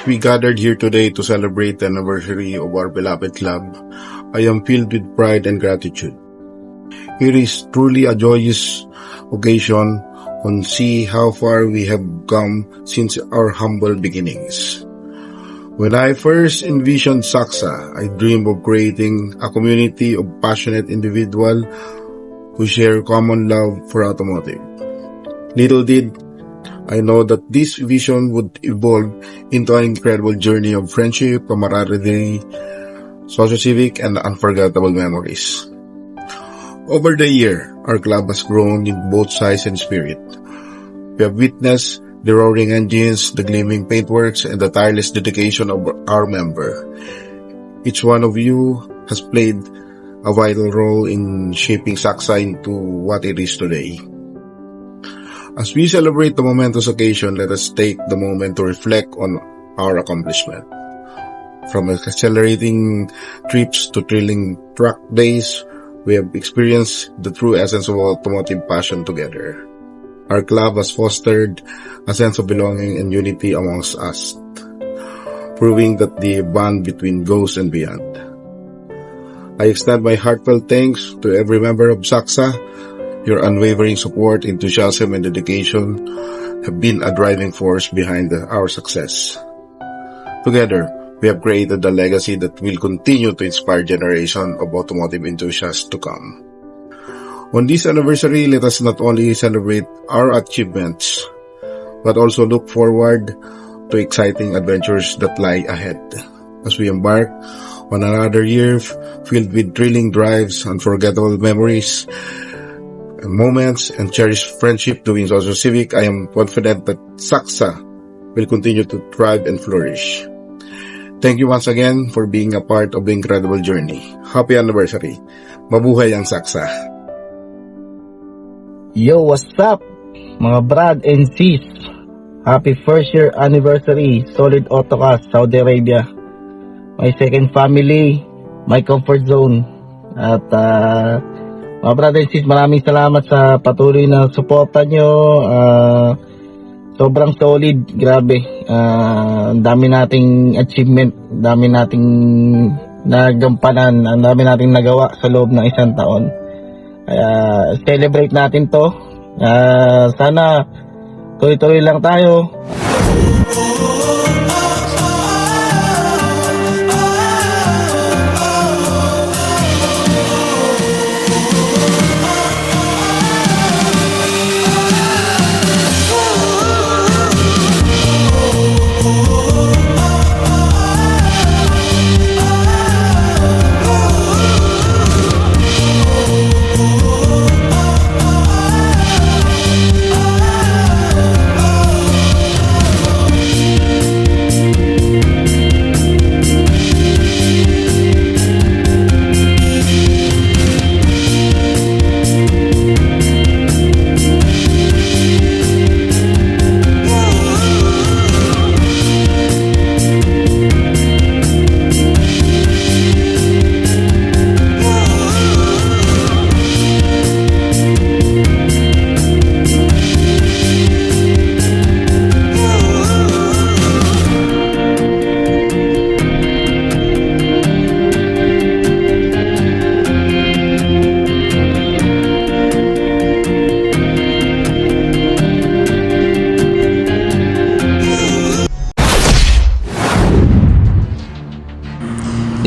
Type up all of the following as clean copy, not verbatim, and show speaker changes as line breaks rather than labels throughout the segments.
we gathered here today to celebrate the anniversary of our beloved club, I am filled with pride and gratitude. It is truly a joyous occasion to see how far we have come since our humble beginnings. When I first envisioned Saksa, I dreamed of creating a community of passionate individuals who share common love for automotive. Little did I know that this vision would evolve into an incredible journey of friendship, camaraderie, socio-civic, and unforgettable memories. Over the year, our club has grown in both size and spirit. We have witnessed the roaring engines, the gleaming paintworks, and the tireless dedication of our member. Each one of you has played a vital role in shaping Saksa into what it is today. As we celebrate the momentous occasion, let us take the moment to reflect on our accomplishment. From accelerating trips to thrilling track days, we have experienced the true essence of automotive passion together. Our club has fostered a sense of belonging and unity amongst us, proving that the bond between goes and beyond. I extend my heartfelt thanks to every member of Saksa. Your unwavering support, enthusiasm, and dedication have been a driving force behind our success. Together, we have created a legacy that will continue to inspire generations of automotive enthusiasts to come. On this anniversary, let us not only celebrate our achievements, but also look forward to exciting adventures that lie ahead as we embark on another year filled with thrilling drives, unforgettable memories, moments, and cherished friendship doing Socio Civic. I am confident that Saksa will continue to thrive and flourish. Thank you once again for being a part of the incredible journey. Happy anniversary. Mabuhay ang Saksa.
Yo, what's up, mga brad and sis? Happy first year anniversary, Solid Autocast, Saudi Arabia. My second family, my comfort zone. At mga brad and sis, maraming salamat sa patuloy na suporta nyo. Sobrang solid, grabe. Ang dami nating achievement, dami nating nagampanan, ang dami nating nagawa sa loob ng isang taon. Kaya celebrate natin to. Sana tuloy-tuloy lang tayo.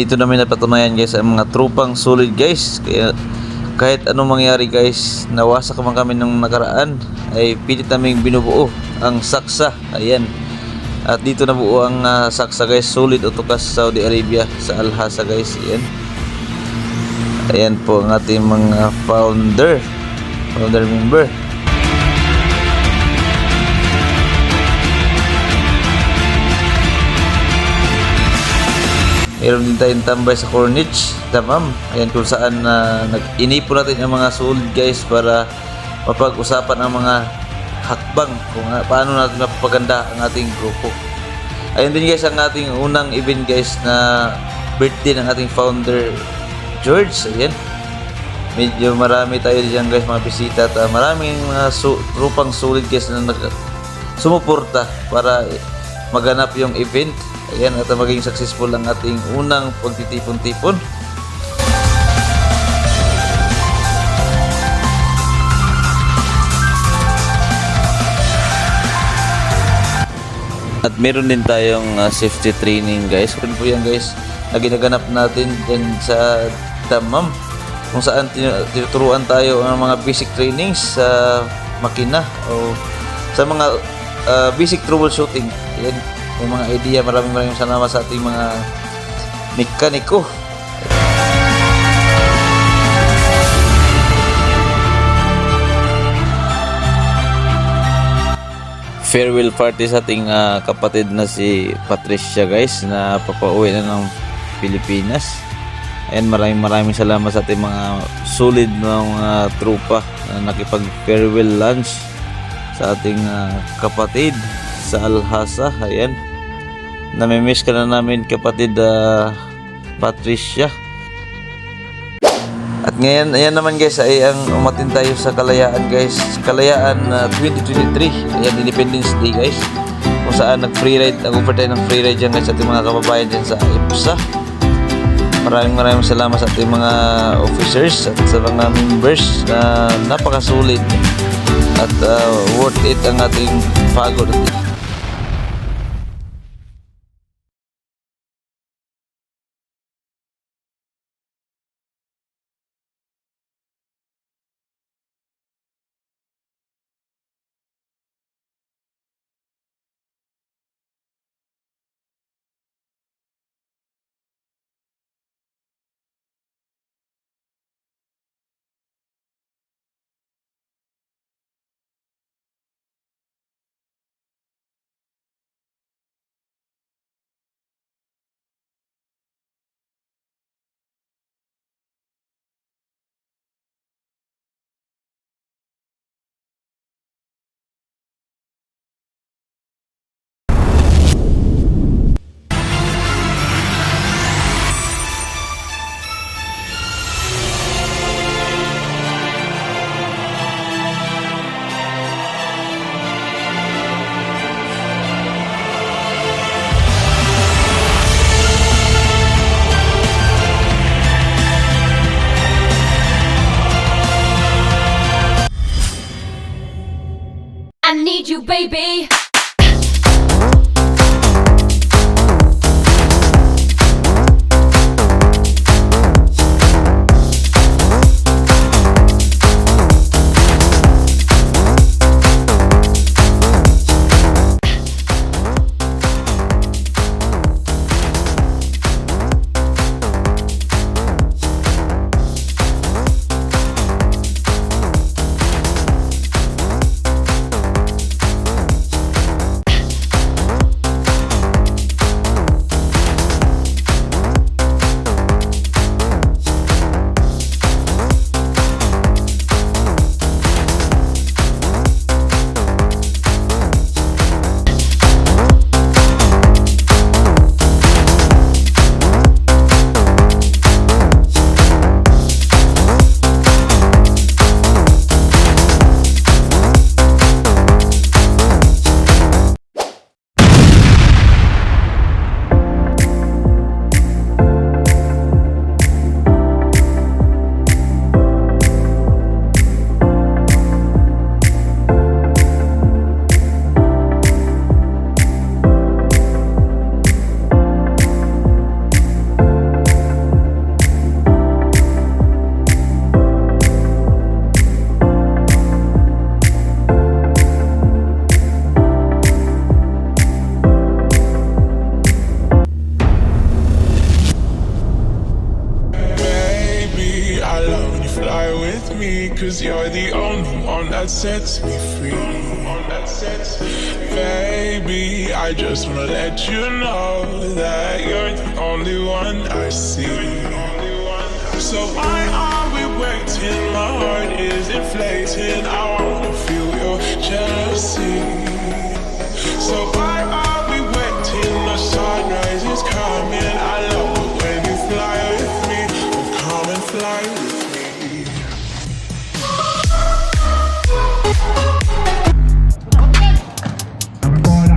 Dito namin napatunayan guys ang mga tropang solid guys. Kaya kahit anong mangyari guys, nawasak man kami ng nakaraan, ay pilit naming binubuo ang Saksa. Ayan. At dito nabuo ang Saksa guys, Solid Autocast Saudi Arabia sa Al-Hasa guys. Ayan. Ayan po ang ating mga founder member. Meron din tayong tambay sa Corniche, Damam. Ayan kung saan nag-inipon natin ang mga solid guys para mapag-usapan ang mga hakbang kung paano natin mapapaganda ang ating grupo. Ayun din guys ang ating unang event guys na birthday ng ating founder George. Ayan. Medyo marami tayo diyan guys mga bisita at maraming mga grupang solid guys na sumuporta para maganap yung event. Ayan, at maging successful ang ating unang pagtitipon-tipon. At meron din tayong safety training guys. Kung po yan guys na ginaganap natin din sa Dammam, kung saan tinuturuan tayo ng mga basic trainings sa makina o sa mga basic troubleshooting. Yan, yung mga idea. Maraming salamat sa ating mga mekaniko. Farewell party sa ating kapatid na si Patricia guys, na papauwi na ng Pilipinas. Ayan, maraming salamat sa ating mga solid na mga trupa na nakipag farewell lunch sa ating kapatid sa Alhasa. Ayan, namimiss ka na namin kapatid Patricia. At ngayon, ayan naman guys, ay ang umatin tayo sa Kalayaan guys. Kalayaan 2023, ayan, Independence Day guys. Kung saan nag-free ride, nag-offer tayo ng free ride dyan guys sa ating mga kababayan dyan sa IPSA. Maraming salamat sa ating mga officers at sa mga members na napakasulit at worth it ang ating pagod.
I need you, baby.
Cause you're the only one that sets me free. Baby, I just wanna let you know that you're the only one I see. So why are we waiting? My heart is inflating. I wanna feel your jealousy. So why are we waiting? The sunrise is coming. I love it when you fly with me. Come and fly with me.
Agora,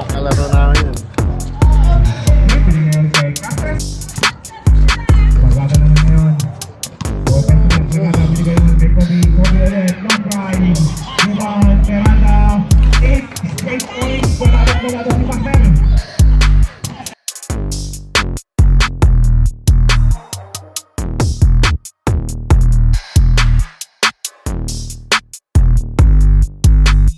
Kalaro namin yun.